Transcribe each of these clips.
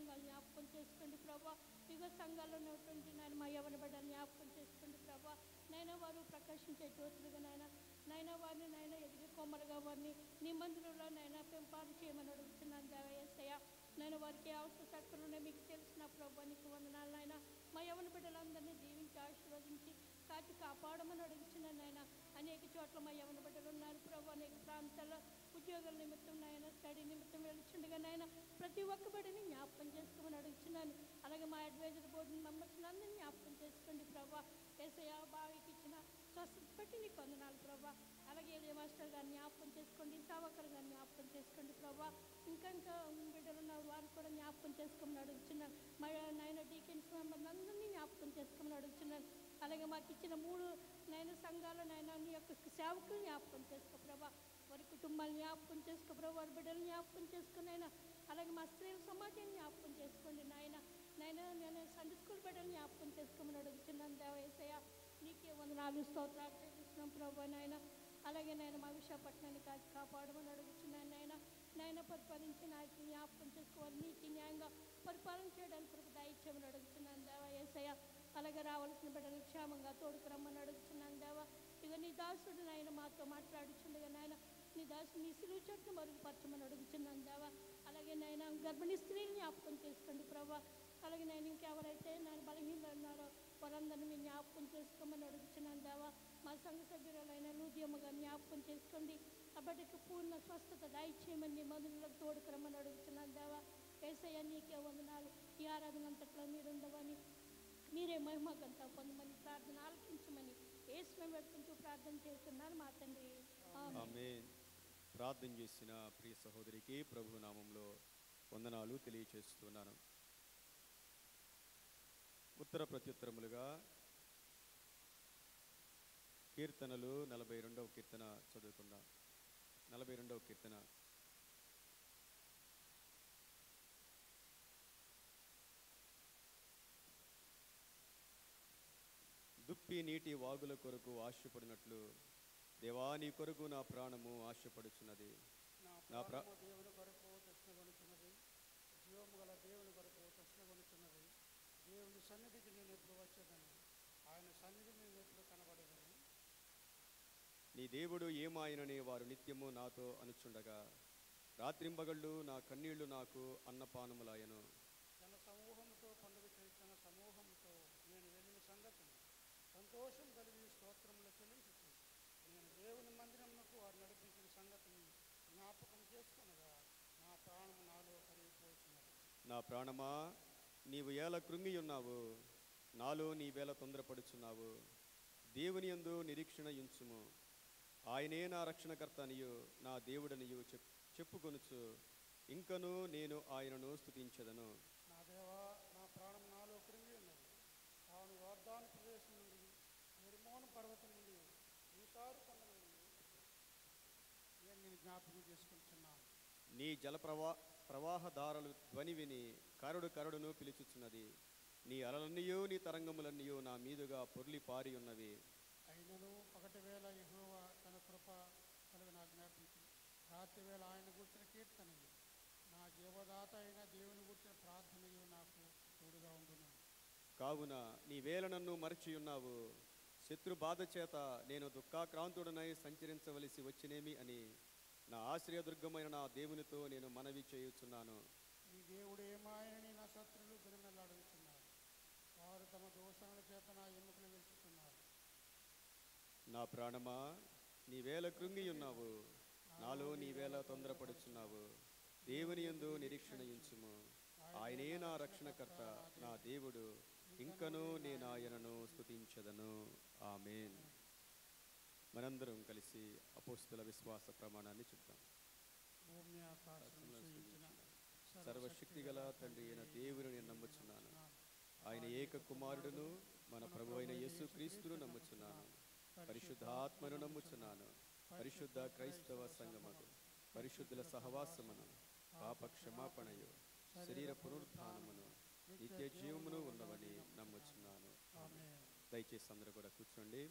సంఘాలు జ్ఞాపకం చేసుకోండి ప్రభా. ఇగో సంఘాల్లో ఉన్నటువంటి నాయన మా యవన బిడ్డలు జ్ఞాపకం చేసుకోండి ప్రభా. నైనా వారు ప్రకాశించే జ్యోతులుగా నైనా వారిని నైనా ఎదిగే కొమ్మలుగా వారిని నీ మందిరంలో నైనా పెంపాలు చేయమని అడుగుతున్నాను దేవా యేసయ్య. నేను వారికి అవసర సక్కరునే మీకు తెలిసిన ప్రభా నీకు వందనాలు నాయన. మా యవన బిడ్డలందరినీ దీవించి ఆశీర్వదించి కాచి కాపాడమని అడుగుతున్నాను నాయన. అనేక చోట్ల మా యవన బిడ్డలు ఉన్నారు ప్రభు. అనేక ప్రాంతాల్లో ఉద్యోగాల నిమిత్తం నాయన స్టడీ నిమిత్తం వెళ్తుండగా నాయన ప్రతి ఒక్క బిడ్డని జ్ఞాపకం చేసుకోమని అడుగుతున్నాను. అలాగే మా అడ్వైజర్ బోర్డు మెంబర్స్ అందరినీ జ్ఞాపకం చేసుకోండి ప్రభా. యేసయ్య బావికి ఇచ్చిన స్వస్థత బట్టి నీకు వందనాలు ప్రభా. అలాగే ఏలియా మాస్టర్ గారిని జ్ఞాపకం చేసుకోండి, సావకర్ గారిని జ్ఞాపకం చేసుకోండి ప్రభా. ఇంకా బిడ్డలు ఉన్న వారు కూడా జ్ఞాపకం చేసుకోమని అడుగుతున్నాను. మా నాయన డీకెన్స్ మెంబర్ని అందరినీ జ్ఞాపకం చేసుకోమని అడుగుతున్నాను. అలాగే మాకు ఇచ్చిన 3 నైనా సంఘాలు నైనా నీ యొక్క సేవకులు జ్ఞాపకం చేసుకో ప్రభా. వారి కుటుంబాలు జ్ఞాపకం చేసుకో ప్రభా. వారి బిడ్డలు జ్ఞాపకం చేసుకునైనా. అలాగే మా స్త్రీల సమాజాన్ని జ్ఞాపకం చేసుకోండి నాయన. నేను సండే స్కూల్ బిడ్డలు జ్ఞాపకం చేసుకోమని అడుగుతున్నాను దేవా యేసయ్య. నీకే వందనాలు స్తోత్రాలు చెల్లిస్తున్నాం ప్రభా నాయన. అలాగే నేను మా విశాఖపట్నాన్ని కాచి కాపాడమని అడుగుతున్నాను నాయన. పరిపాలించి నాయకులు జ్ఞాపకం చేసుకోవాలి. నీతి న్యాయంగా పరిపాలన చేయడానికి కృప దయచేయమని అడుగుతున్నాను దేవా యేసయ్య. అలాగే రావాల్సిన బిడ్డలు క్షేమంగా తోడుకు రమ్మని అడుగుతున్నాను దేవా. ఇక నీ దాసుడు నాయన మాతో మాట్లాడుచుండగా నాయన నీ దాసుడు నీ సిలువ చెట్టును మరుగుపరచమని అడుగుతున్నాను దేవా. అలాగే నాయన గర్భిణీ స్త్రీని జ్ఞాపకం చేసుకోండి ప్రభా. అలాగే నేను ఇంకెవరైతే నేను బలహీనలు ఉన్నారో వారందరినీ మీ జ్ఞాపకం చేసుకోమని అడుగుతున్నాను దేవా. మా సంఘ సభ్యురాలైన లూదియమ్మగా జ్ఞాపకం చేసుకోండి. ఆ బిడ్డకి పూర్ణ స్వస్థత దయచేయమని నీ మందులకు తోడుకురమ్మని అడుగుతున్నాను దేవా. యేసయ్య నీకే వందనాలు. ఈ ఆరాధన అంతట్లో మీరుండవని మీరే మహిమగంతా పొందమని ప్రార్థన ఆలకించమని యేసుని పెట్టుకుంటూ ప్రార్థన చేస్తున్నాను మా తండ్రి. ఆమేన్. ప్రార్థన చేసిన ప్రియ సహోదరికి ప్రభు నామంలో వందనాలు తెలియచేస్తున్నాను. ఉత్తర ప్రత్యుత్తరములుగా కీర్తనలు 42వ కీర్తన చదువుకుందాం. 42వ కీర్తన. దుప్పి నీటి వాగుల కొరకు ఆశపడినట్లు దేవా నీ కొరకు నా ప్రాణము ఆశపడుచున్నది. నా ప్రాణము దేవుని కొరకు తృష్ణగొనుచున్నది. జీవము గల దేవుని కొరకు తృష్ణగొనుచున్నది. దేవుని సన్నిధికి నేను ఎప్పుడు వచ్చేదని, ఆయన సన్నిధి నేను ఎప్పుడు కనబడేదని. నీ దేవుడు ఏమాయనని వారు నిత్యము నాతో అనుచుండగా రాత్రింబగళ్ళు నా కన్నీళ్లు నాకు అన్నపానములాయను. జన సమూహంతో పండుగ చేసిన సమూహంతో నేను వెళ్ళిన సంగతిని సంతోషం కలిగి స్తోత్రములు చెల్లించుచు నేను దేవుని మందిరమునకు వారు నడిపించిన సంగతిని జ్ఞాపకం చేసుకొనగా నా ప్రాణము నాలో కరిగిపోతున్నది. నా ప్రాణమా నీవు ఏల కృంగి ఉన్నావు, నాలో నీవేళ తొందరపడుచున్నావు. దేవుని యందు నిరీక్షణ ఉంచుము. ఆయనే నా రక్షణకర్త అనియు నా దేవుడనియు చెప్పుకొనుచు ఇంకను నేను ఆయనను స్తుతించెదను. నా దేవా, నా ప్రాణం నాలో కృంగి ఉన్నది. తాను వాగ్దాన ప్రదేశం నుండి, నిర్మోన పర్వతం నుండి, ఈసారు కొండ నుండి నేను నేను జ్ఞాపకం చేసుకుంటున్నాను. నీ జల ప్రవాహదారులు ధ్వని విని కరుడును పిలుచుచున్నది. నీ అలలన్నీయు నీ తరంగములన్నీయు నా మీదుగా పొర్లి పారి ఉన్నవి. అయినను పగటి వేళ యెహోవా తన కృప కలుగు నా జ్ఞాపించి రాత్రి వేళ ఆయన గుర్చిన కీర్తనయు నా జీవదాత అయిన దేవుని గుర్చిన ప్రార్థనయు నాకు తోడుగా ఉండును. కావున నీ వేళ నన్ను మరచి ఉన్నావు. శత్రు బాధ చేత నేను దుఃఖాక్రాంతుడనై సంచరించవలసి వచ్చినేమి అని నా ఆశ్రయదుర్గమైన నా దేవునితో నేను మనవి చేయుచున్నాను. ఈ దేవుడు ఏమాయని నా శత్రులు దినమెల్లాడుతున్నారు. వారు తమ దోషముల చేత నా ఎముకలు వెలుచుతున్నారు. నా ప్రాణమా నీవేళ కృంగి ఉన్నావు, నాలో నీవేళ తొందరపడుచున్నావు. దేవుని యందు నిరీక్షణ ఉంచుము. ఆయనే నా రక్షణకర్త, నా దేవుడు, ఇంకనూ నేను ఆయనను స్తుతించెదను. ఆమేన్. మనందరం కలిసి అపోస్తుల విశ్వాస ప్రమాణాన్ని చెప్తాం. భూమి ఆకాశం సృజించిన సర్వశక్తిగల తండ్రి అయిన దేవుని నేను నమ్ముచున్నాను. ఆయన ఏక కుమారుడును మన ప్రభు అయిన యేసుక్రీస్తును నమ్ముచున్నాను. పరిశుద్ధాత్మను నమ్ముచున్నాను. పరిశుద్ధ క్రైస్తవ సంఘమును, పరిశుద్ధుల సహవాసమును, పాప క్షమాపణయు, శరీర పునరుత్థానమును, నిత్య జీవమును ఉన్నవని నమ్ముచున్నాను. దయచేసి అందరూ కూడా కూర్చోండి.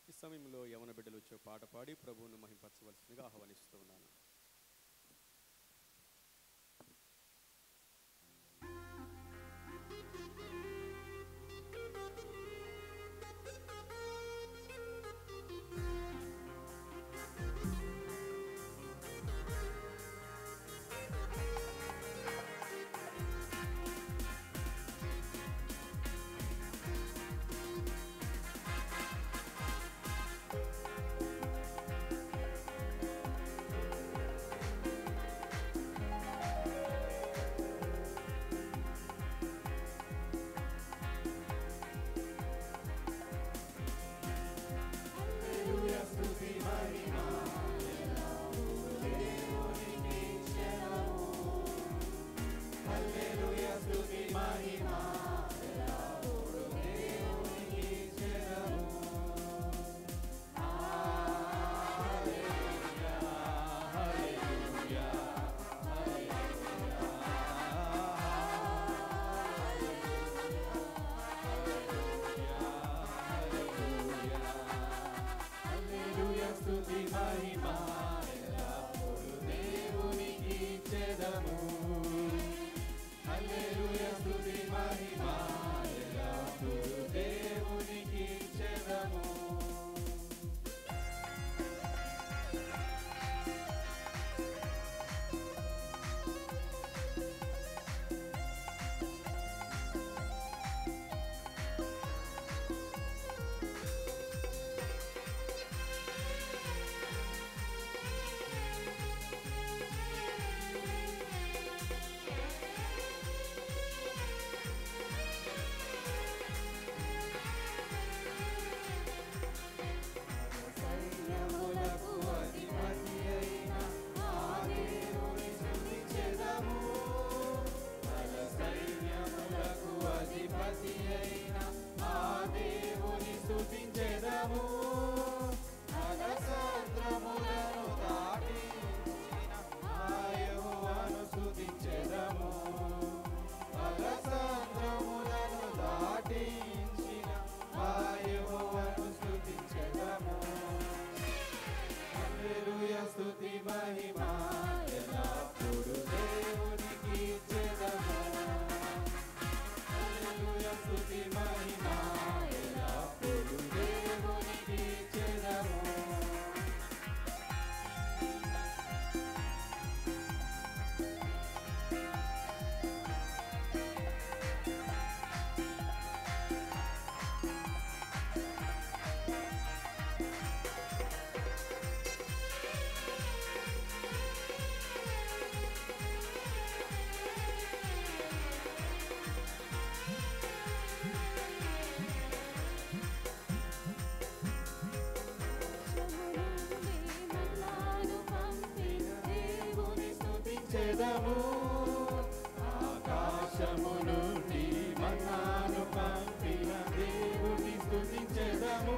ఈ సమయంలో యవన బిడ్డలు వచ్చే పాట పాడి ప్రభువును మహింపరచవలసిందిగా ఆహ్వానిస్తూ ఉన్నాను. స్తుతించెదము. ఆకాశము నుండి మన్నాను పంపిన దేవుని స్తుతించెదము.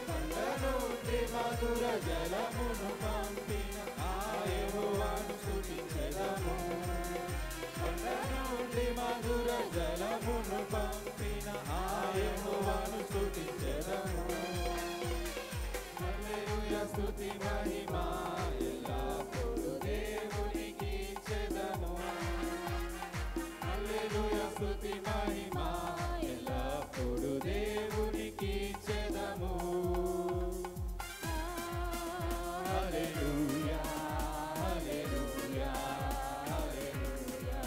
కొండ నుండి మధుర జలమును పంపిన ఆ యెహోవాను స్తుతించెదము. కొండ నుండి మధుర జలమును పంపిన ఆ యెహోవాను స్తుతించెదము. హల్లెలూయా స్తుతి మహిమ ఎల్లప్పుడూ దేవునికి ఇచ్చెదము. హల్లెలూయా స్తుతి మహిమ ఎల్లప్పుడూ దేవునికి ఇచ్చెదము. హల్లెలూయా హల్లెలూయా హల్లెలూయా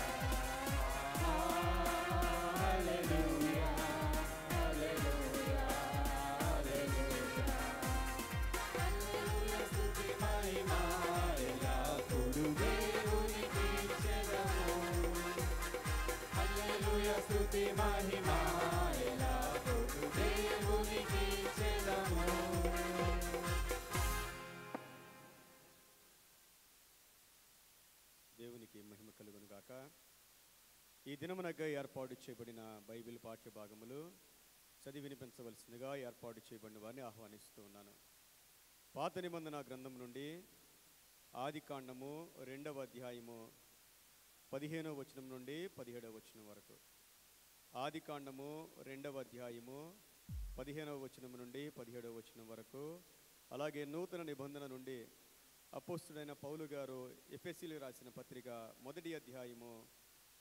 హల్లెలూయా హల్లెలూయా హల్లెలూయా. హల్లెలూయా స్తుతి మహిమ ఎల్లప్పుడూ దేవునికి ఇచ్చెదము. హల్లెలూయా స్తుతి మహిమ ఎల్లప్పుడూ దేవునికి ఇచ్చెదము. దేవునికి మహిమ కలుగును గాక. ఈ దినమునగా ఏర్పాటు చేయబడిన బైబిల్ పాఠ్య భాగములు చదివి వినిపించవలసిందిగా ఏర్పాటు చేయబడిన వారిని ఆహ్వానిస్తూ ఉన్నాను. పాత నిబంధన గ్రంథం నుండి ఆది కాండము 2వ అధ్యాయము 15వ వచనం నుండి 17వ వచనం వరకు. ఆది కాండము 2వ అధ్యాయము 15వ వచనం నుండి 17వ వచనం వరకు. అలాగే నూతన నిబంధన నుండి అపోస్తుడైన పౌలు గారు ఎఫెసీయులకు రాసిన పత్రిక 1వ అధ్యాయము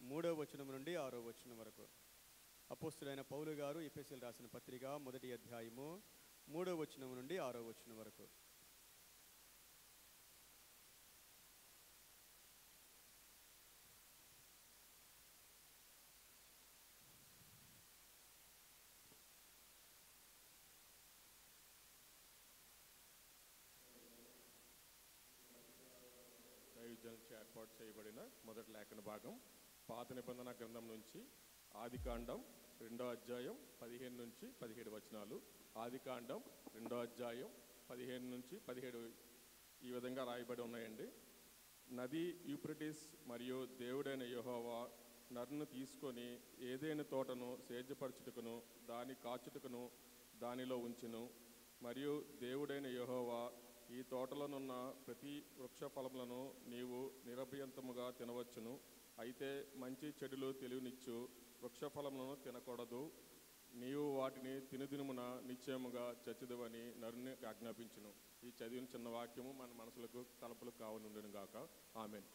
3వ వచనం నుండి 6వ వచనం వరకు. అపోస్తుడైన పౌలు గారు ఎఫెసీయులకు రాసిన పత్రిక 1వ అధ్యాయము 3వ వచనం నుండి 6వ వచనం వరకు. దైవజనులచే ఏర్పాటు చేయబడిన మొదటి లేఖన భాగం పాత నిబంధన గ్రంథం నుంచి ఆది కాండం 2వ అధ్యాయం 15 నుంచి 17 వచనాలు. ఆది కాండం 2వ అధ్యాయం 15 నుంచి 17 ఈ విధంగా రాయబడి ఉన్నాయండి. నది యూఫ్రటీస్ మరియు దేవుడైన యెహోవా నరును తీసుకొని ఏదైనా తోటను సేద్యపరచుటకును దాని కాచుటకును దానిలో ఉంచెను. మరియు దేవుడైన యెహోవా ఈ తోటలోనున్న ప్రతి వృక్ష ఫలములను నీవు నిరభ్యంతముగా తినవచ్చును. అయితే మంచి చెడులు తెలివినిచ్చు వృక్ష ఫలములను తినకూడదు. నీవు వాటిని తినుదినమున నిశ్చయముగా చచ్చుదువని నరుని ఆజ్ఞాపించును. ఈ చదివిన చిన్న వాక్యము మన మనసులకు తలపులు కావనుండును గాక. ఆమేన్.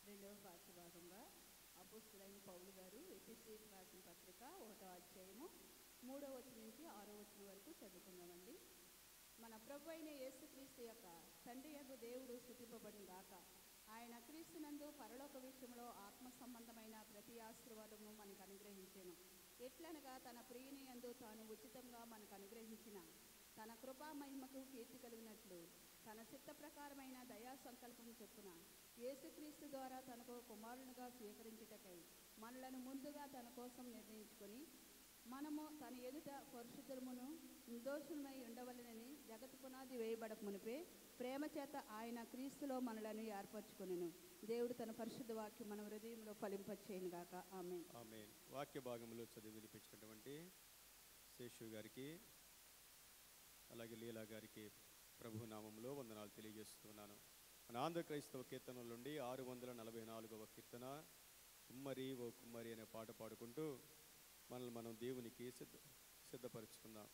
రెండవ పాఠ్యభాగంగా అపోస్తులైన పౌలు గారు ఎఫెసీయులకు రాసిన పత్రిక 1వ అధ్యాయము 3వ వచనం నుంచి 6వ వచనం వరకు చదువుకుందామండి. మన ప్రభు అయిన యేసుక్రీస్తు యొక్క తండ్రి యగు దేవుడు స్తుతింపబడును గాక. ఆయన క్రీస్తునందు పరలోక విషయంలో ఆత్మ సంబంధమైన ప్రతి ఆశీర్వాదము మనకు అనుగ్రహించెను. ఎట్లనగా తన ప్రియుని యందు తాను ఉచితంగా మనకు అనుగ్రహించిన తన కృపా మహిమకు కీర్తి కలిగినట్లు తన చిత్త ప్రకారమైన దయా సంకల్పం చొప్పున యేసుక్రీస్తు ద్వారా తనకు కుమారునిగా స్వీకరించుటకై మనలను ముందుగా తన కోసం నిర్ణయించుకొని మనము తన ఎదుట పరిశుద్ధమును నిర్దోషులమై ఉండవలెనని జగత్ పునాది వేయబడక మునిపే ప్రేమ చేత ఆయన క్రీస్తులో మనలను ఏర్పరచుకొనెను. దేవుడు తన పరిశుద్ధ వాక్యం మన హృదయంలో ఫలింపచేయును గాక. ఆమేన్. ఆమేన్. వాక్య భాగములు చదివి వినిపించినటువంటి శేషు గారికి అలాగే లీలా గారికి ప్రభు నామంలో వందనాలు తెలియజేస్తున్నాను. మన ఆంధ్ర క్రైస్తవ కీర్తనల నుండి 644వ కీర్తన కుమ్మరి ఓ కుమ్మరి అనే పాట పాడుకుంటూ మనల్ని మనం దేవునికి సిద్ధపరుచుకుందాం.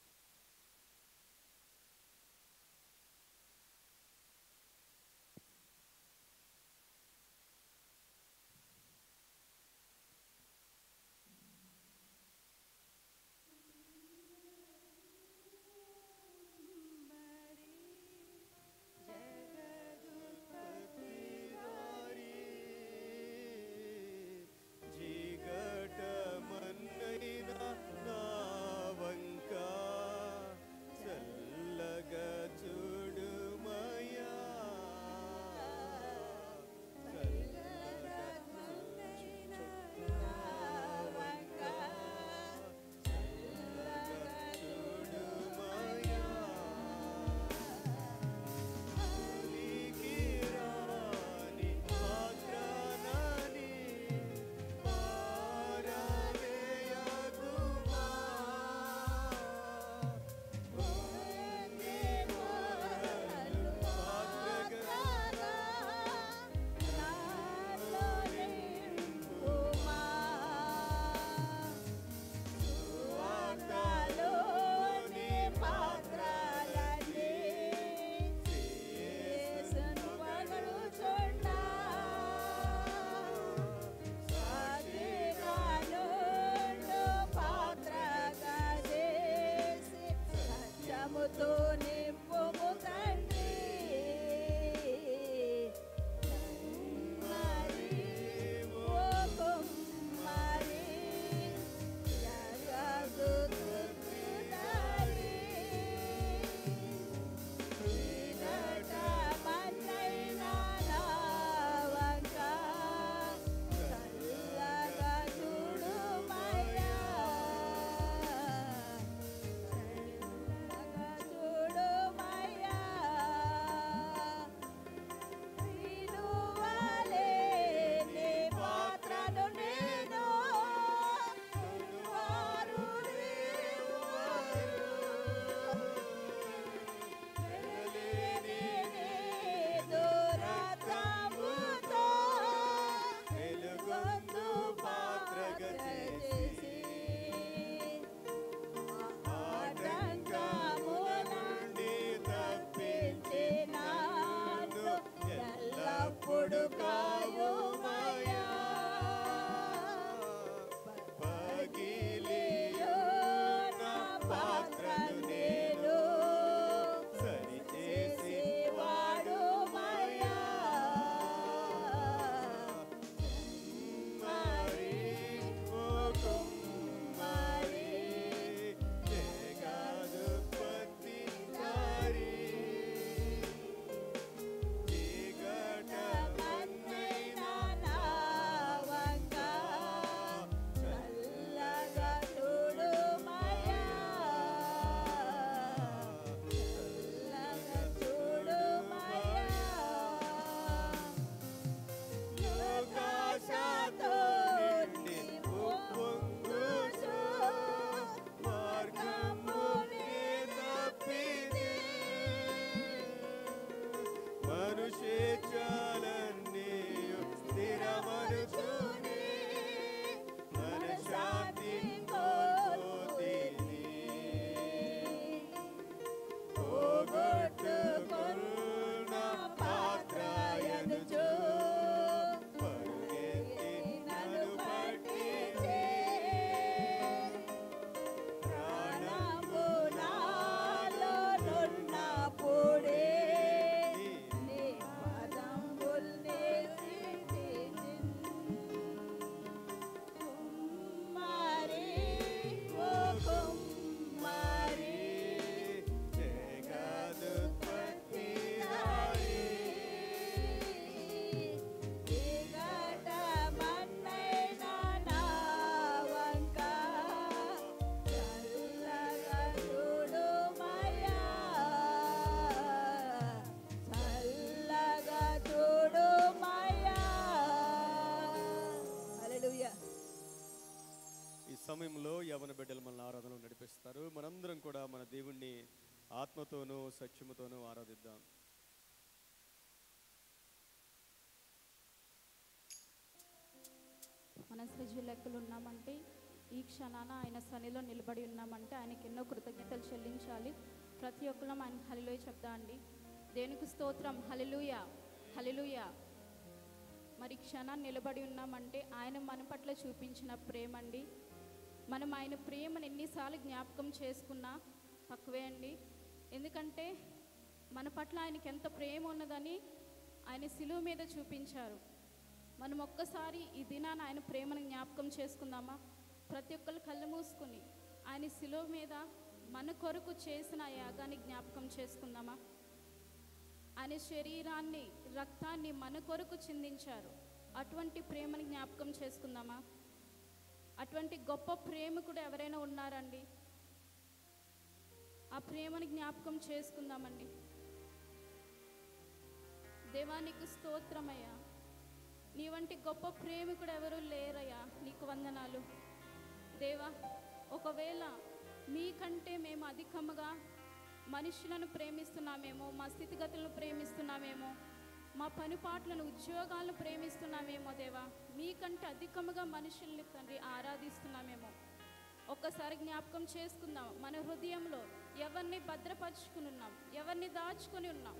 జీగట మన్నైన నా తోడు కాయుమయా పగిలియున్న పాత్రను నేను సరిచేసి వాడుమయా మరి ఓ కుమ్మరి జగదుత్పత్తి సారి చీకటమన్నైనా నా వంక చల్లగా చూడుమయా చల్లగా చూడుమయా లోకాశతో నిండి ఉప్పొంగుచు మార్గమునే తప్పితే మనుషేచ్ఛలన్నీయు స్థిరమనుచునే మనశ్శాంతి కోల్పోతిని పోగొట్టుకున్న పాత్రయనుచు పరుగెత్తి నన్ను పట్టించే ప్రాణము నాలో నున్నప్పుడే నీ పాదంబుల్ని కుమ్మరి ఓ కుమ్మరి జగదుత్పత్తి దారి చీకటమన్నైనా నా వంక చల్లగా చూడుమయా చల్లగా చూడుమయా హల్లెలూయా. ఈ సమయంలో యవన బిడ్డలు మన ఆరాధనలో నడిపిస్తారు. మనందరం కూడా మన దేవుణ్ణి ఆత్మతోనూ సత్యముతోనూ ఆరాధిద్దాం. మనం సజీవ లెక్కలు ఉన్నామంటే ఈ క్షణాన ఆయన సన్నిలో నిలబడి ఉన్నామంటే ఆయనకి ఎన్నో కృతజ్ఞతలు చెల్లించాలి. ప్రతి ఒక్కరం ఆయన హల్లెలూయా చెప్దా అండి. దేనికి స్తోత్రం, హల్లెలూయా హల్లెలూయా. మరి క్షణాన్ని నిలబడి ఉన్నామంటే ఆయన మన పట్ల చూపించిన ప్రేమ అండి. మనం ఆయన ప్రేమను ఎన్నిసార్లు జ్ఞాపకం చేసుకున్నా తక్కువే అండి. ఎందుకంటే మన పట్ల ఆయనకి ఎంత ప్రేమ ఉన్నదని ఆయన శిలువ మీద చూపించారు. మనం ఒక్కసారి ఈ దినాన ఆయన ప్రేమను జ్ఞాపకం చేసుకుందామా? ప్రతి ఒక్కరు కళ్ళు మూసుకుని ఆయన శిలువ మీద మన కొరకు చేసిన ఆ యాగాన్ని జ్ఞాపకం చేసుకుందామా? ఆయన శరీరాన్ని రక్తాన్ని మన కొరకు చిందించారు. అటువంటి ప్రేమను జ్ఞాపకం చేసుకుందామా? అటువంటి గొప్ప ప్రేమికుడు ఎవరైనా ఉన్నారండి? ఆ ప్రేమను జ్ఞాపకం చేసుకుందామండి. దేవానికి స్తోత్రమయ్యా. నీ వంటి గొప్ప ప్రేమికుడు ఎవరు లేరయ్యా. నీకు వందనాలు దేవా. ఒకవేళ మీకంటే మేము అధికముగా మనుషులను ప్రేమిస్తున్నామేమో, మా స్థితిగతులను ప్రేమిస్తున్నామేమో, మా పనిపాట్లను ఉద్యోగాలను ప్రేమిస్తున్నామేమో దేవా. మీకంటే అధికముగా మనుషుల్ని తండ్రి ఆరాధిస్తున్నామేమో. ఒక్కసారి జ్ఞాపకం చేసుకుందాం. మన హృదయంలో ఎవరిని భద్రపరుచుకుని ఉన్నాం, ఎవరిని దాచుకొని ఉన్నాం?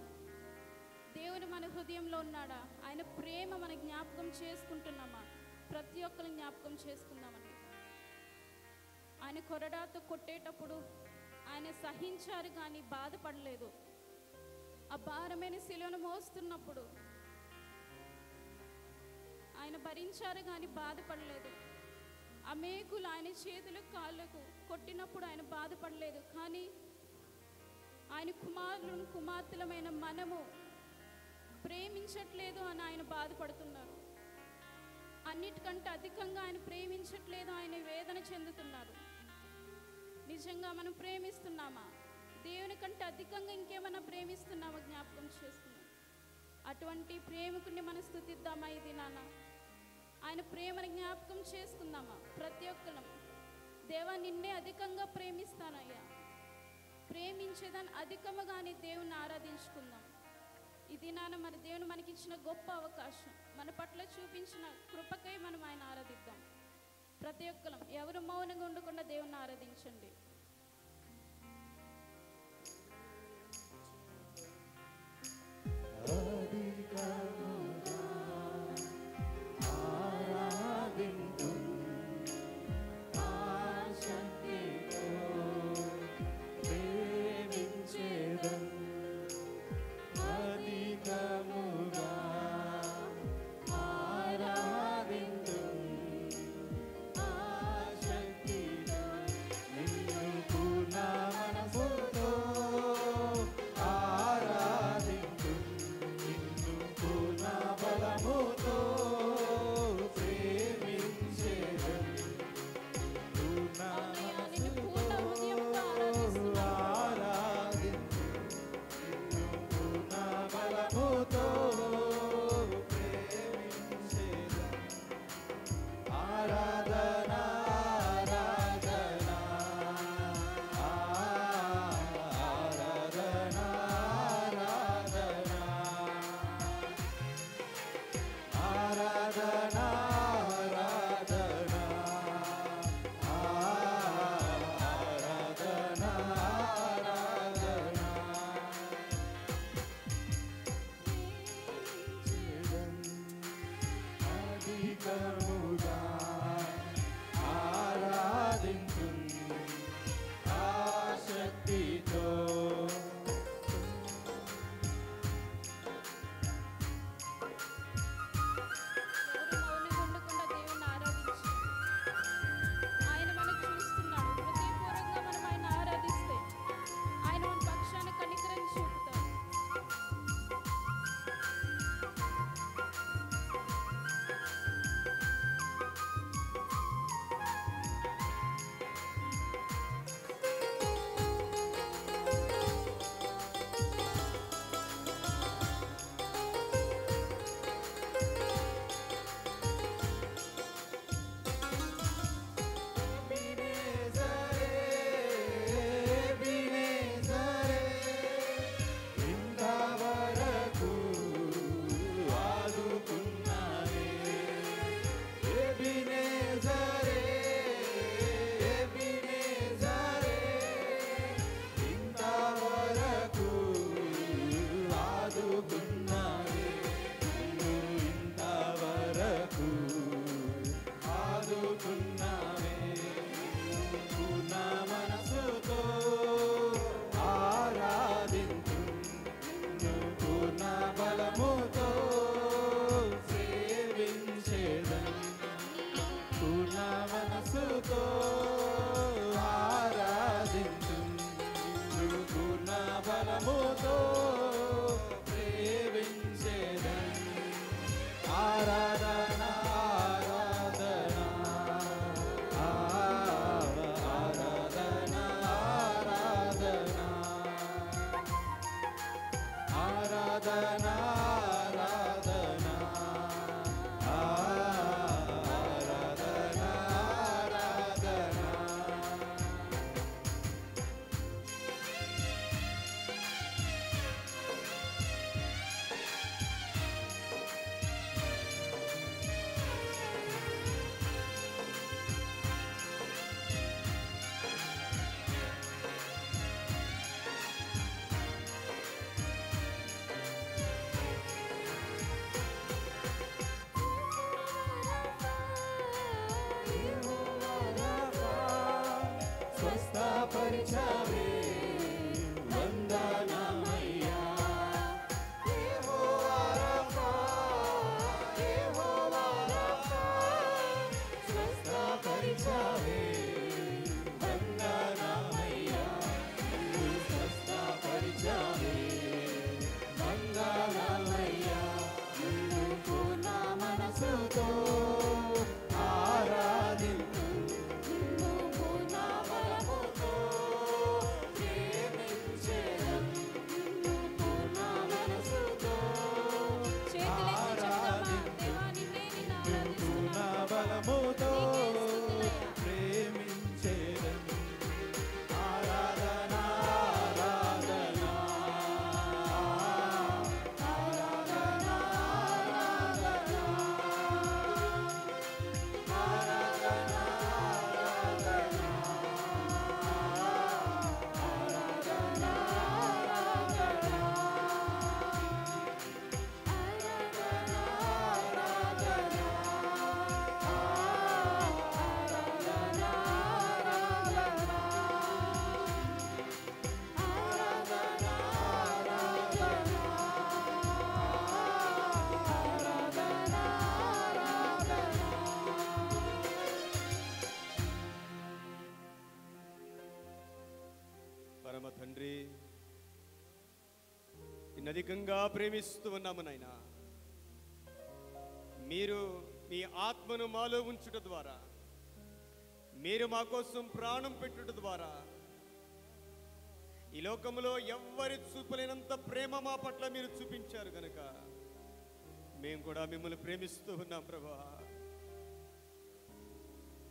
దేవుని మన హృదయంలో ఉన్నాడా? ఆయన ప్రేమ మన జ్ఞాపకం చేసుకుంటున్నామా? ప్రతి ఒక్కరు జ్ఞాపకం చేసుకుందామండి. ఆయన కొరడాతో కొట్టేటప్పుడు ఆయన సహించారు కానీ బాధపడలేదు. ఆ భారమైన శిలువను మోస్తున్నప్పుడు ఆయన భరించారు కానీ బాధపడలేదు. ఆ మేకులు ఆయన చేతులకు కాళ్ళకు కొట్టినప్పుడు ఆయన బాధపడలేదు. కానీ ఆయన కుమారులను కుమార్తెలమైన మనము ప్రేమించట్లేదు అని ఆయన బాధపడుతున్నారు. అన్నిటికంటే అధికంగా ఆయన ప్రేమించట్లేదు, ఆయన వేదన చెందుతున్నారు. నిజంగా మనం ప్రేమిస్తున్నామా? దేవుని కంటే అధికంగా ఇంకేమైనా ప్రేమిస్తున్నామా? జ్ఞాపకం చేసుకుందాం. అటువంటి ప్రేమికుడిని మనం స్తుతిద్దామా ఈ దినాన? ఆయన ప్రేమను జ్ఞాపకం చేసుకుందామా? ప్రతి ఒక్కరం దేవా నిన్నే అధికంగా ప్రేమిస్తానయ్యా, ప్రేమించేదాన్ని అధికముగానే దేవుని ఆరాధించుకుందాం. ఈ దినాన మరి దేవుని మనకిచ్చిన గొప్ప అవకాశం, మన పట్ల చూపించిన కృపకై మనం ఆయన ఆరాధిద్దాం. ప్రతి ఒక్కరం ఎవరు మౌనంగా ఉండకుండా దేవుని ఆరాధించండి. అధికముగా బలముగా ఆరాధించు ఆశక్తితో. ఎవరు మౌనంగా ఉండకుండా దేవుణ్ణి ఆరాధించు. ఆయన మనకు చూస్తున్నాడు. హృదయపూర్వకంగా మనం ఆయన ఆరాధిస్తే ఆయన మన పక్షాన కనికరం చూపుతాడు. స్వస్థపరిచావే వందనమయ్యా. యెహోవా రఫా, యెహోవా రఫా, స్వస్థపరిచావే వందనమయ్యా. స్వస్థపరిచావే వందనమయ్యా. నిన్ను పూర్ణ మనసుతో ఆరాధించు, బలముతో ప్రేమించేదను. ఆరాధన ఆరాధన ఆరాధన ఆరాధన పరమ తండ్రి, నిన్నధికంగా ప్రేమిస్తూ ఉన్నాము నాయనా. మీరు మీ ఆత్మను మాలో ఉంచుట ద్వారా, మీరు మా కోసం ప్రాణం పెట్టుట ద్వారా ఈ లోకంలో ఎవ్వరి చూపలేనంత ప్రేమ మా పట్ల మీరు చూపించారు గనుక మేము కూడా మిమ్మల్ని ప్రేమిస్తూ ఉన్నాం ప్రభా.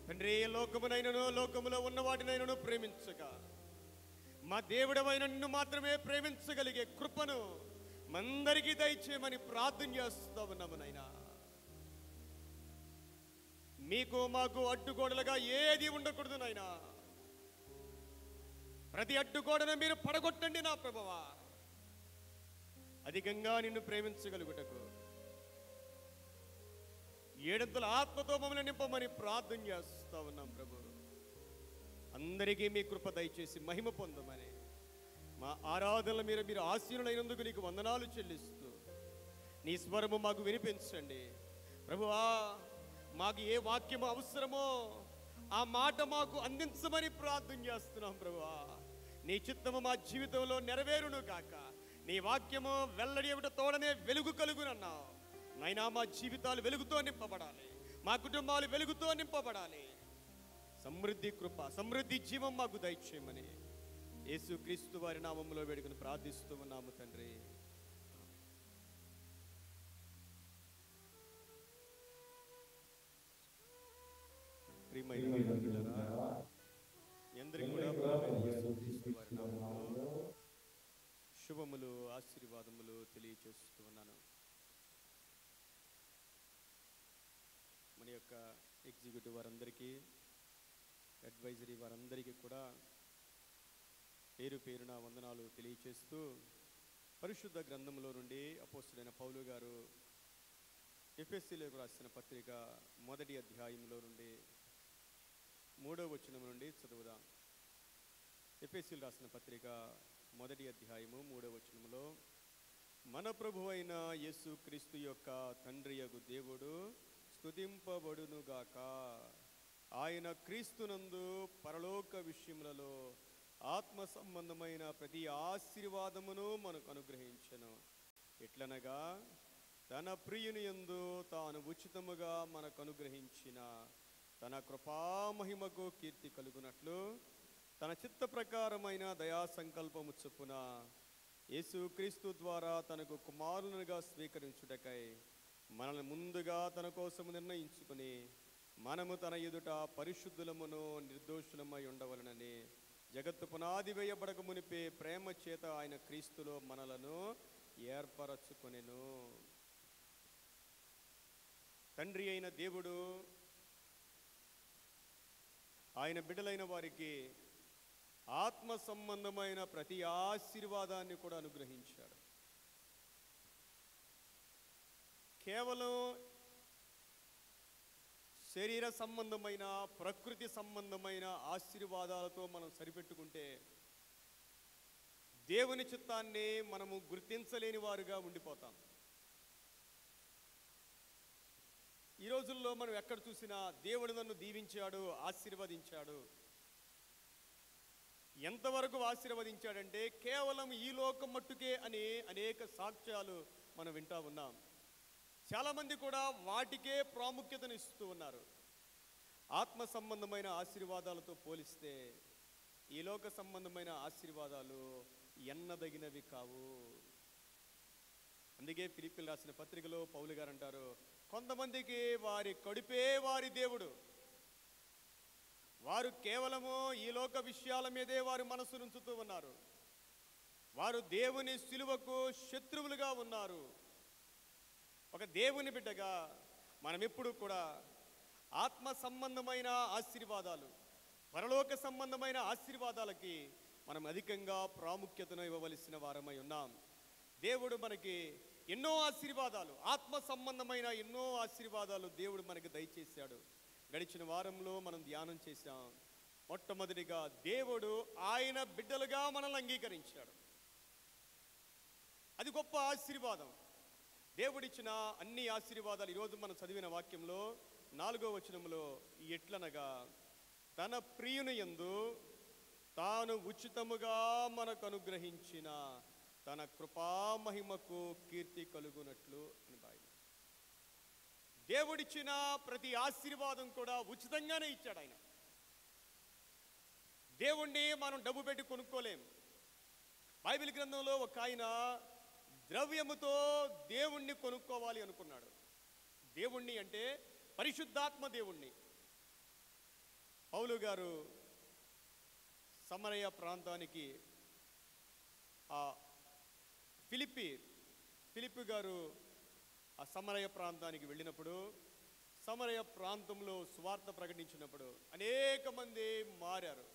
తండ్రి, లోకమునైనను లోకములో ఉన్న వాటినైనను ప్రేమించక మా దేవుడమైన నిన్ను మాత్రమే ప్రేమించగలిగే కృపను మందరికీ దయచేయమని ప్రార్థన చేస్తూ ఉన్నాము నాయనా. మీకు మాకు అడ్డుగోడలుగా ఏది ఉండకూడదు నాయనా. ప్రతి అడ్డుగోడను మీరు పడగొట్టండి నా ప్రభువా. అధికంగా నిన్ను ప్రేమించగలుగుటకు ఏడంతల ఆత్మతో మమ్మల్ని నింపమని ప్రార్థన చేస్తా ఉన్నాం ప్రభు. అందరికీ మీ కృప దయచేసి మహిమ పొందమని, మా ఆరాధనల మీరు ఆశీనులైనందుకు నీకు వందనాలు చెల్లిస్తూ నీ స్వరము మాకు వినిపించండి ప్రభువా. మాకు ఏ వాక్యము అవసరమో ఆ మాట మాకు అందించమని ప్రార్థన చేస్తున్నాం ప్రభువా. నీ చిత్తము మా జీవితంలో నెరవేరును కాక, నీ వాక్యము వెల్లడి ఒకటి తోడనే వెలుగు కలుగునన్నావు నైనా. మా జీవితాలు వెలుగుతో నింపబడాలి, మా కుటుంబాలు వెలుగుతో నింపబడాలి. సమృద్ధి కృప, సమృద్ధి జీవం మాకు దయచేయమని యేసుక్రీస్తు వారి నామములో వేడుకను ప్రార్థిస్తూ ఉన్నాము తండ్రి. అందరికీ కూడా యేసుక్రీస్తు వారి నామములో శుభములు ఆశీర్వాదములు తెలియచేస్తూ ఉన్నాను. మన యొక్క ఎగ్జిక్యూటివ్ వారందరికీ, అడ్వైజరీ వారందరికీ కూడా పేరు పేరున వందనాలు తెలియచేస్తూ, పరిశుద్ధ గ్రంథంలో నుండి అపోస్తులైన పౌలు గారు ఎఫెసీయులకు రాసిన పత్రిక 1వ అధ్యాయంలో నుండి 3వ వచనం నుండి చదువుదాం. ఎఫెసీయులకు రాసిన పత్రిక 1వ అధ్యాయము 3వ వచనంలో, మన ప్రభువైన యేసుక్రీస్తు యొక్క తండ్రియగు దేవుడు స్తుతింపబడునుగాక. ఆయన క్రీస్తునందు పరలోక విషయములలో ఆత్మ సంబంధమైన ప్రతి ఆశీర్వాదమును మనకు అనుగ్రహించెను. ఎట్లనగా తన ప్రియుని యందు తాను ఉచితముగా మనకు అనుగ్రహించిన తన కృపామహిమకు కీర్తి కలుగునట్లు తన చిత్త ప్రకారమైన దయా సంకల్పము చొప్పున యేసుక్రీస్తు ద్వారా తనకు కుమారునిగా స్వీకరించుటకై మనల్ని ముందుగా తన కోసము నిర్ణయించుకుని, మనము తన ఎదుట పరిశుద్ధులమును నిర్దోషులమై ఉండవలనని జగత్తు పునాది వేయబడక మునిపే ప్రేమ చేత ఆయన క్రీస్తులో మనలను ఏర్పరచుకొనెను. తండ్రి అయిన దేవుడు ఆయన బిడ్డలైన వారికి ఆత్మ సంబంధమైన ప్రతి ఆశీర్వాదాన్ని కూడా అనుగ్రహించాడు. కేవలం శరీర సంబంధమైన, ప్రకృతి సంబంధమైన ఆశీర్వాదాలతో మనం సరిపెట్టుకుంటే దేవుని చిత్తాన్ని మనము గుర్తించలేని వారుగా ఉండిపోతాం. ఈ రోజుల్లో మనం ఎక్కడ చూసినా దేవుడు నన్ను దీవించాడు, ఆశీర్వదించాడు. ఎంతవరకు ఆశీర్వదించాడంటే కేవలం ఈ లోకం మట్టుకే అని అనేక సాక్ష్యాలు మనం వింటా ఉన్నాం. చాలామంది కూడా వాటికే ప్రాముఖ్యతను ఇస్తూ ఉన్నారు. ఆత్మ సంబంధమైన ఆశీర్వాదాలతో పోలిస్తే ఈ లోక సంబంధమైన ఆశీర్వాదాలు ఎన్నదగినవి కావు. అందుకే ఫిలిప్పీలు రాసిన పత్రికలో పౌలు గారు అంటారు, కొంతమందికి వారి కడుపే వారి దేవుడు. వారు కేవలము ఈ లోక విషయాల మీదే వారి మనసు ఉంచుతూ ఉన్నారు. వారు దేవుని శిలువకు శత్రువులుగా ఉన్నారు. ఒక దేవుని బిడ్డగా మనం ఎప్పుడు కూడా ఆత్మ సంబంధమైన ఆశీర్వాదాలు, పరలోక సంబంధమైన ఆశీర్వాదాలకి మనం అధికంగా ప్రాముఖ్యతను ఇవ్వవలసిన వారమై ఉన్నాం. దేవుడు మనకి ఎన్నో ఆశీర్వాదాలు, ఆత్మ సంబంధమైన ఎన్నో ఆశీర్వాదాలు దేవుడు మనకి దయచేశాడు. గడిచిన వారంలో మనం ధ్యానం చేశాం. మొట్టమొదటిగా దేవుడు ఆయన బిడ్డలుగా మనల్ని అంగీకరించాడు. అది గొప్ప ఆశీర్వాదం. దేవుడిచ్చిన అన్ని ఆశీర్వాదాలు ఈరోజు మనం చదివిన వాక్యంలో 4వ వచనంలో ఎట్లనగా తన ప్రియుని యందు తాను ఉచితముగా మనకు అనుగ్రహించిన తన కృపామహిమకు కీర్తి కలుగునట్లు అని రాయను. దేవుడిచ్చిన ప్రతి ఆశీర్వాదం కూడా ఉచితంగానే ఇచ్చాడు ఆయన. దేవుణ్ణి మనం డబ్బు పెట్టి కొనుక్కోలేం. బైబిల్ గ్రంథంలో ఒక ఆయన ద్రవ్యముతో దేవుణ్ణి కొనుక్కోవాలి అనుకున్నాడు. దేవుణ్ణి అంటే పరిశుద్ధాత్మ దేవుణ్ణి. పౌలు గారు సమరయ ప్రాంతానికి ఆ ఫిలిప్పి గారు ఆ సమరయ ప్రాంతానికి వెళ్ళినప్పుడు, సమరయ ప్రాంతంలో సువార్త ప్రకటించినప్పుడు అనేక మంది మారారు.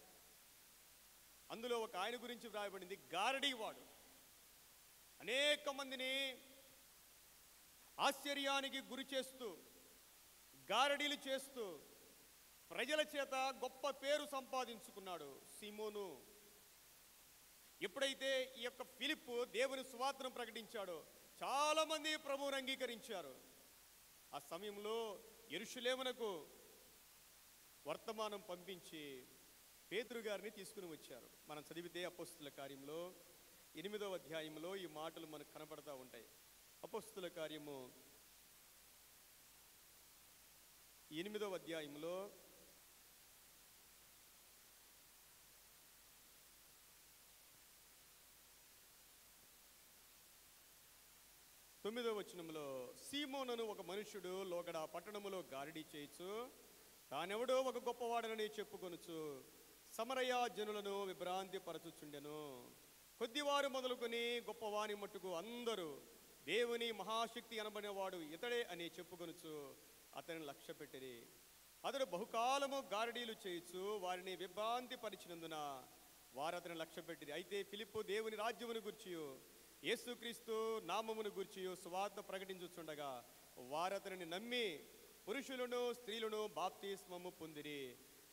అందులో ఒక ఆయన గురించి వ్రాయబడింది, గారడీవాడు. అనేక మందిని ఆశ్చర్యానికి గురి చేస్తూ గారడీలు చేస్తూ ప్రజల చేత గొప్ప పేరు సంపాదించుకున్నాడు సీమోను. ఎప్పుడైతే ఈ యొక్క ఫిలిప్పు దేవుని సువార్తను ప్రకటించాడో చాలామంది ప్రభువుని అంగీకరించారు. ఆ సమయంలో యెరూషలేమునకు వర్తమానం పంపించి పేతురు గారిని తీసుకుని వచ్చారు. మనం చదివితే అపోస్తుల కార్యంలో 8వ అధ్యాయంలో ఈ మాటలు మనకు కనబడతా ఉంటాయి. అపోస్తుల కార్యము 8వ అధ్యాయంలో 9వ వచనంలో, సీమోనను ఒక మనుష్యుడు లోగడ పట్టణములో గారడీ చేయిచు తానెవడో ఒక గొప్పవాడనని చెప్పుకొనుచు సమరయ జనులను విభ్రాంతి పరచుచుండెను. కొద్దివారు మొదలుకొని గొప్పవాని మట్టుకు అందరూ దేవుని మహాశక్తి అనబడినవాడు ఇతడే అని చెప్పుకొనుచు అతనిని లక్ష్య పెట్టిరి. అతడు బహుకాలము గారడీలు చేయుచు వారిని విభ్రాంతి పరిచినందున వారు అతని లక్ష్య పెట్టిరి. అయితే ఫిలిప్పు దేవుని రాజ్యమును గూర్చియు యేసుక్రీస్తు నామమును గూర్చియు సువార్త ప్రకటించుచుండగా వారు అతనిని నమ్మి పురుషులను స్త్రీలను బాప్తిస్మము పొందిరి.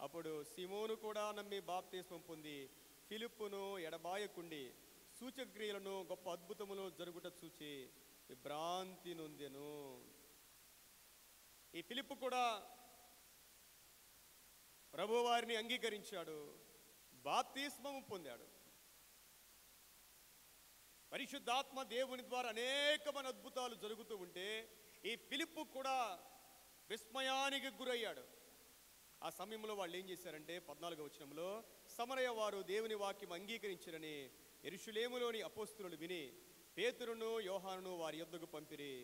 అప్పుడు సీమోను కూడా నమ్మి బాప్తిస్మం పొంది ఫిలిప్పును ఎడబాయకుండి సూచక్రియలను గొప్ప అద్భుతములు జరుగుట చూచి విభ్రాంతి నొందెను. ఈ ఫిలిప్పు కూడా ప్రభువారిని అంగీకరించాడు, బాప్తిస్మము పొందాడు. పరిశుద్ధాత్మ దేవుని ద్వారా అనేకమైన అద్భుతాలు జరుగుతూ ఉంటే ఈ ఫిలిప్పు కూడా విస్మయానికి గురయ్యాడు. ఆ సమయంలో వాళ్ళు ఏం చేశారంటే 14వ వచనంలో, సమరయ వారు దేవుని వాక్యం అంగీకరించారని యెరూషలేములోని అపోస్తలులు విని పేతురును యోహానును వారి యొద్దకు పంపిరి.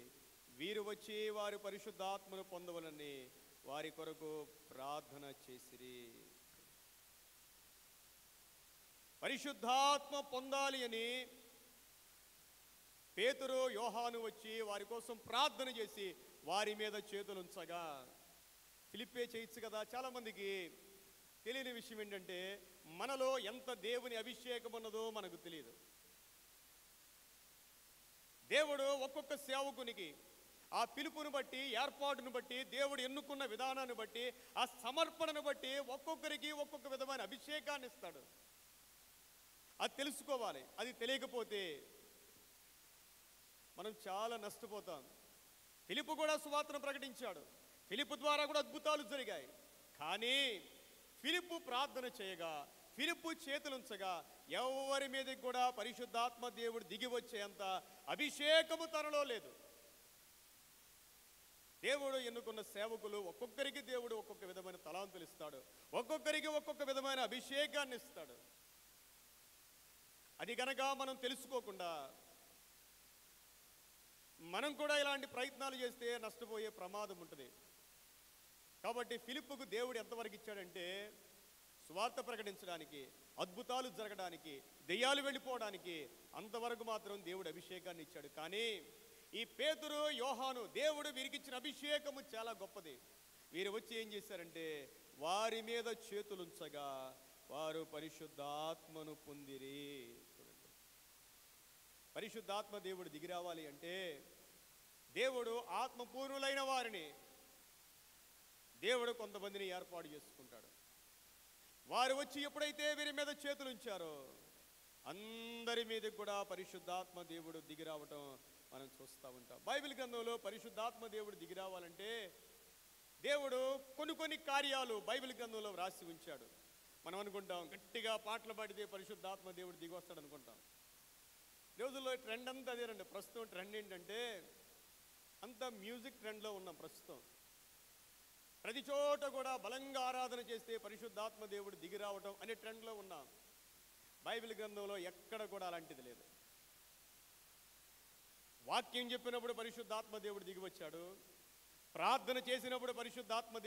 వీరు వచ్చి వారి పరిశుద్ధాత్మను పొందవలని వారి కొరకు ప్రార్థన చేసిరి. పరిశుద్ధాత్మ పొందాలి అని పేతురు యోహాను వచ్చి వారి కోసం ప్రార్థన చేసి వారి మీద చేతులుంచగా, ఫిలిప్పే చేయొచ్చు కదా. చాలామందికి తెలియని విషయం ఏంటంటే మనలో ఎంత దేవుని అభిషేకం ఉన్నదో మనకు తెలియదు. దేవుడు ఒక్కొక్క సేవకునికి ఆ పిలుపును బట్టి, ఏర్పాటును బట్టి, దేవుడు ఎన్నుకున్న విధానాన్ని బట్టి, ఆ సమర్పణను బట్టి ఒక్కొక్కరికి ఒక్కొక్క విధమైన అభిషేకాన్ని ఇస్తాడు. అది తెలుసుకోవాలి. అది తెలియకపోతే మనం చాలా నష్టపోతాం. ఫిలిప్పు కూడా సువార్తను ప్రకటించాడు. ఫిలిప్పు ద్వారా కూడా అద్భుతాలు జరిగాయి. కానీ ఫిలిప్పు ప్రార్థన చేయగా, ఫిలిప్పు చేతులుంచగా ఎవరి మీదకి కూడా పరిశుద్ధాత్మ దేవుడు దిగి వచ్చేంత అభిషేకము తనలో లేదు. దేవుడు ఎన్నుకున్న సేవకులు ఒక్కొక్కరికి దేవుడు ఒక్కొక్క విధమైన తలాంతులు ఇస్తాడు, ఒక్కొక్కరికి ఒక్కొక్క విధమైన అభిషేకాన్ని ఇస్తాడు. అది గనక మనం తెలుసుకోకుండా మనం కూడా ఇలాంటి ప్రయత్నాలు చేస్తే నష్టపోయే ప్రమాదం ఉంటుంది. కాబట్టి ఫిలిప్పుకు దేవుడు ఎంతవరకు ఇచ్చాడంటే సువార్త ప్రకటించడానికి, అద్భుతాలు జరగడానికి, దెయ్యాలు వెళ్ళిపోవడానికి అంతవరకు మాత్రం దేవుడు అభిషేకాన్ని ఇచ్చాడు. కానీ ఈ పేతురు యోహాను దేవుడు వీరికిచ్చిన అభిషేకము చాలా గొప్పది. వీరు వచ్చి ఏం చేశారంటే వారి మీద చేతులుంచగా వారు పరిశుద్ధాత్మను పొందిరి. చూడండి, పరిశుద్ధాత్మ దేవుడు దిగి రావాలి అంటే దేవుడు ఆత్మపూర్ణులైన వారిని దేవుడు కొంతమందిని ఏర్పాటు చేసుకుంటాడు. వారు వచ్చి ఎప్పుడైతే వీరి మీద చేతులు ఉంచారో అందరి మీద కూడా పరిశుద్ధాత్మ దేవుడు దిగి రావటం మనం చూస్తూ ఉంటాం. బైబిల్ గ్రంథంలో పరిశుద్ధాత్మ దేవుడు దిగి రావాలంటే దేవుడు కొన్ని కార్యాలు బైబిల్ గ్రంథంలో వ్రాసి ఉంచాడు. మనం అనుకుంటాం గట్టిగా పాటలు పాడితే పరిశుద్ధాత్మ దేవుడు దిగి వస్తాడు అనుకుంటాం. రోజుల్లో ట్రెండ్ అంతా అదేనండి. ప్రస్తుతం ట్రెండ్ ఏంటంటే అంతా మ్యూజిక్ ట్రెండ్లో ఉన్నాం. ప్రస్తుతం ప్రతి చోట కూడా బలంగా ఆరాధన చేస్తే పరిశుద్ధాత్మ దేవుడు దిగి రావటం అనే ట్రెండ్లో ఉన్నాం. బైబిల్ గ్రంథంలో ఎక్కడ కూడా అలాంటిది లేదు. వాక్యం చెప్పినప్పుడు పరిశుద్ధాత్మ దేవుడు దిగి వచ్చాడు, ప్రార్థన చేసినప్పుడు పరిశుద్ధాత్మ